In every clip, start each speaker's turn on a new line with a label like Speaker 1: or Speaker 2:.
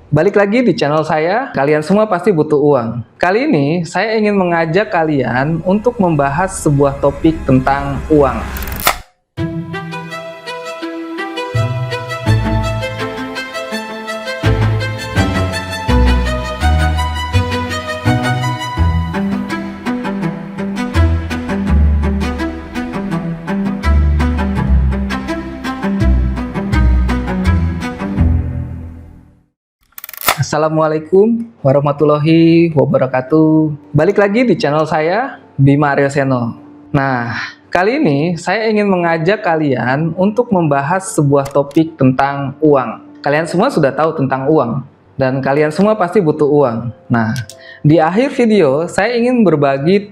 Speaker 1: Balik lagi di channel saya, kalian semua pasti butuh uang. Kali ini saya ingin mengajak kalian untuk membahas sebuah topik tentang uang. Assalamualaikum warahmatullahi wabarakatuh. Balik lagi di channel saya, Bima Aryo Seno. Nah, kali ini saya ingin mengajak kalian untuk membahas sebuah topik tentang uang. Kalian semua sudah tahu tentang uang, dan kalian semua pasti butuh uang. Nah, di akhir video saya ingin berbagi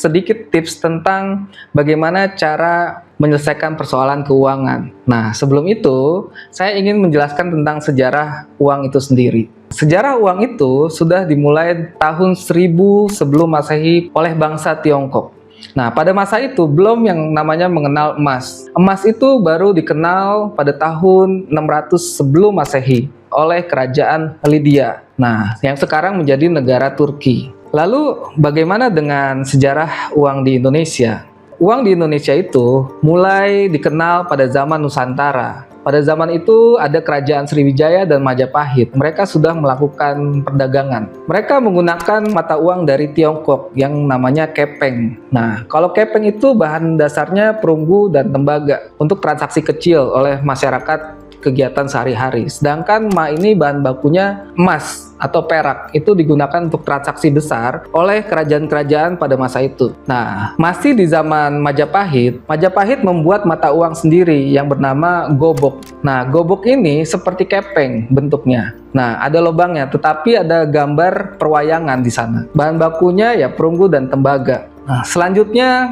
Speaker 1: sedikit tips tentang bagaimana cara menyelesaikan persoalan keuangan. Nah, sebelum itu, saya ingin menjelaskan tentang sejarah uang itu sendiri. Sejarah uang itu sudah dimulai tahun 1000 sebelum Masehi oleh bangsa Tiongkok. Nah, pada masa itu belum yang namanya mengenal emas. Emas itu baru dikenal pada tahun 600 sebelum Masehi oleh kerajaan Lydia. Nah, yang sekarang menjadi negara Turki. Lalu, bagaimana dengan sejarah uang di Indonesia? Uang di Indonesia itu mulai dikenal pada zaman Nusantara. Pada zaman itu ada kerajaan Sriwijaya dan Majapahit. Mereka sudah melakukan perdagangan. Mereka menggunakan mata uang dari Tiongkok yang namanya kepeng. Nah, kalau kepeng itu bahan dasarnya perunggu dan tembaga untuk transaksi kecil oleh masyarakat kegiatan sehari-hari. Sedangkan ini bahan bakunya emas atau perak, itu digunakan untuk transaksi besar oleh kerajaan-kerajaan pada masa itu. Nah, masih di zaman Majapahit, Majapahit membuat mata uang sendiri yang bernama gobok. Nah, gobok ini seperti kepeng bentuknya. Nah, ada lubangnya, tetapi ada gambar perwayangan di sana. Bahan bakunya ya perunggu dan tembaga. Nah, selanjutnya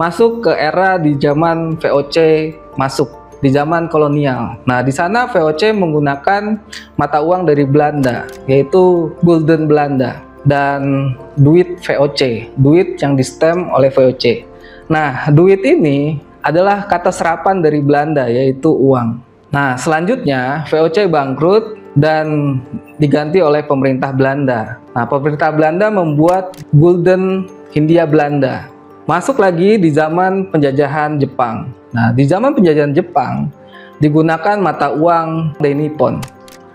Speaker 1: masuk ke era di zaman VOC masuk. Di zaman kolonial. Nah, di sana VOC menggunakan mata uang dari Belanda, yaitu gulden Belanda dan duit VOC, duit yang distem oleh VOC. Nah, duit ini adalah kata serapan dari Belanda, yaitu uang. Nah, selanjutnya VOC bangkrut dan diganti oleh pemerintah Belanda. Nah, pemerintah Belanda membuat gulden Hindia Belanda. Masuk lagi di zaman penjajahan Jepang. Nah, di zaman penjajahan Jepang digunakan mata uang Dai Nippon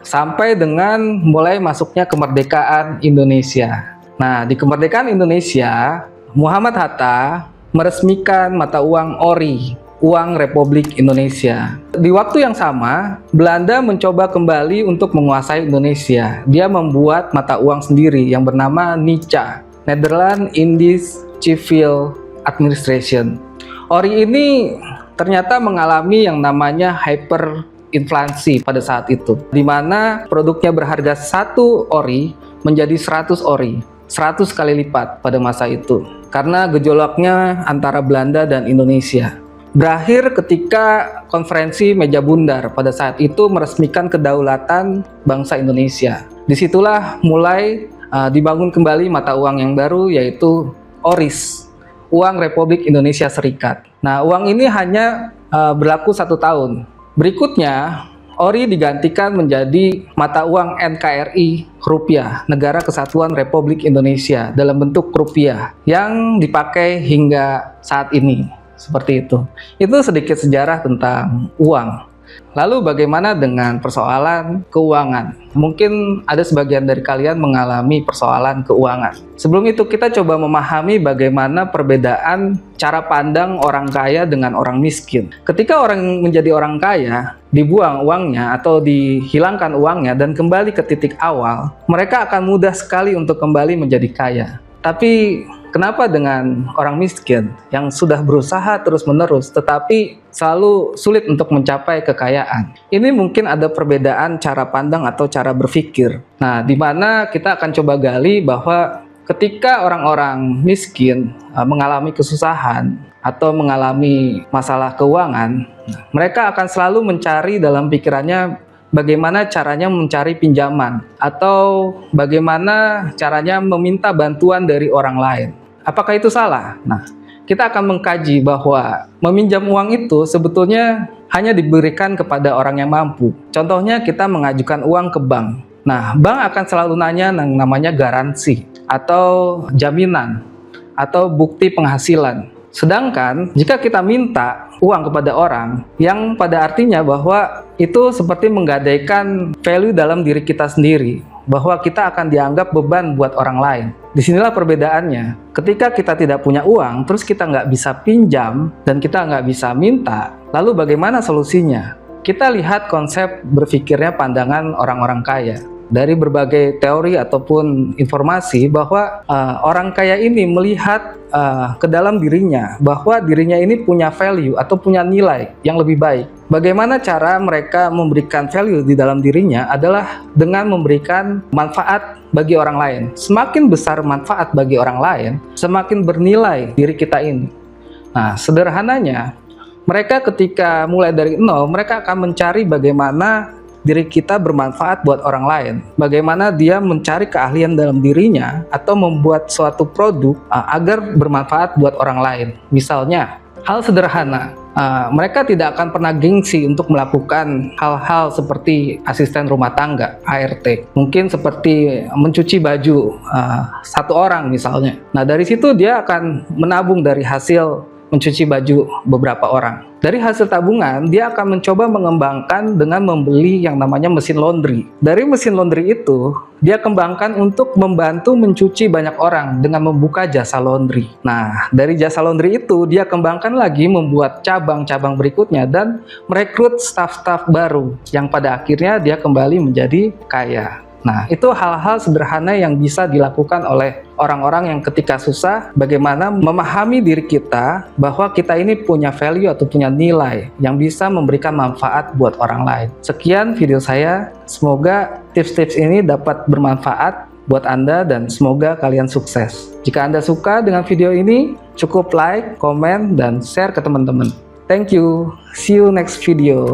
Speaker 1: sampai dengan mulai masuknya kemerdekaan Indonesia. Nah, di kemerdekaan Indonesia, Muhammad Hatta meresmikan mata uang Ori, uang Republik Indonesia. Di waktu yang sama, Belanda mencoba kembali untuk menguasai Indonesia. Dia membuat mata uang sendiri yang bernama NICA, Netherlands Indies Civil Administration. Ori ini ternyata mengalami yang namanya hyperinflasi pada saat itu, di mana produknya berharga 1 ori menjadi 100 ori, 100 kali lipat pada masa itu, karena gejolaknya antara Belanda dan Indonesia. Berakhir ketika konferensi Meja Bundar pada saat itu meresmikan kedaulatan bangsa Indonesia. Disitulah mulai dibangun kembali mata uang yang baru, yaitu ORIS, uang Republik Indonesia Serikat. Nah, uang ini hanya berlaku 1 tahun. Berikutnya, Ori digantikan menjadi mata uang NKRI rupiah, Negara Kesatuan Republik Indonesia, dalam bentuk rupiah, yang dipakai hingga saat ini. Seperti itu. Itu sedikit sejarah tentang uang. Lalu bagaimana dengan persoalan keuangan? Mungkin ada sebagian dari kalian mengalami persoalan keuangan. Sebelum itu kita coba memahami bagaimana perbedaan cara pandang orang kaya dengan orang miskin. Ketika orang menjadi orang kaya, dibuang uangnya atau dihilangkan uangnya dan kembali ke titik awal, mereka akan mudah sekali untuk kembali menjadi kaya. Tapi kenapa dengan orang miskin yang sudah berusaha terus-menerus tetapi selalu sulit untuk mencapai kekayaan? Ini mungkin ada perbedaan cara pandang atau cara berpikir. Nah, di mana kita akan coba gali bahwa ketika orang-orang miskin mengalami kesusahan atau mengalami masalah keuangan, mereka akan selalu mencari dalam pikirannya bagaimana caranya mencari pinjaman atau bagaimana caranya meminta bantuan dari orang lain. Apakah itu salah? Nah, kita akan mengkaji bahwa meminjam uang itu sebetulnya hanya diberikan kepada orang yang mampu. Contohnya kita mengajukan uang ke bank. Nah, bank akan selalu nanya yang namanya garansi atau jaminan atau bukti penghasilan. Sedangkan jika kita minta uang kepada orang, yang pada artinya bahwa itu seperti menggadaikan value dalam diri kita sendiri, bahwa kita akan dianggap beban buat orang lain. Disinilah perbedaannya. Ketika kita tidak punya uang, terus kita nggak bisa pinjam dan kita nggak bisa minta, lalu bagaimana solusinya? Kita lihat konsep berpikirnya pandangan orang-orang kaya. Dari berbagai teori ataupun informasi bahwa orang kaya ini melihat ke dalam dirinya, bahwa dirinya ini punya value atau punya nilai yang lebih baik. Bagaimana cara mereka memberikan value di dalam dirinya adalah dengan memberikan manfaat bagi orang lain. Semakin besar manfaat bagi orang lain, semakin bernilai diri kita ini. Nah, sederhananya, mereka ketika mulai dari nol, mereka akan mencari bagaimana diri kita bermanfaat buat orang lain. Bagaimana dia mencari keahlian dalam dirinya atau membuat suatu produk agar bermanfaat buat orang lain. Misalnya, hal sederhana, mereka tidak akan pernah gengsi untuk melakukan hal-hal seperti asisten rumah tangga, ART. Mungkin seperti mencuci baju satu orang misalnya. Nah, dari situ dia akan menabung dari hasil mencuci baju beberapa orang. Dari hasil tabungan, dia akan mencoba mengembangkan dengan membeli yang namanya mesin laundry. Dari mesin laundry itu, dia kembangkan untuk membantu mencuci banyak orang dengan membuka jasa laundry. Nah, dari jasa laundry itu, dia kembangkan lagi membuat cabang-cabang berikutnya dan merekrut staf-staf baru yang pada akhirnya dia kembali menjadi kaya. Nah, itu hal-hal sederhana yang bisa dilakukan oleh orang-orang yang ketika susah, bagaimana memahami diri kita bahwa kita ini punya value atau punya nilai yang bisa memberikan manfaat buat orang lain. Sekian video saya, semoga tips-tips ini dapat bermanfaat buat Anda dan semoga kalian sukses. Jika Anda suka dengan video ini, cukup like, komen, dan share ke teman-teman. Thank you, see you next video.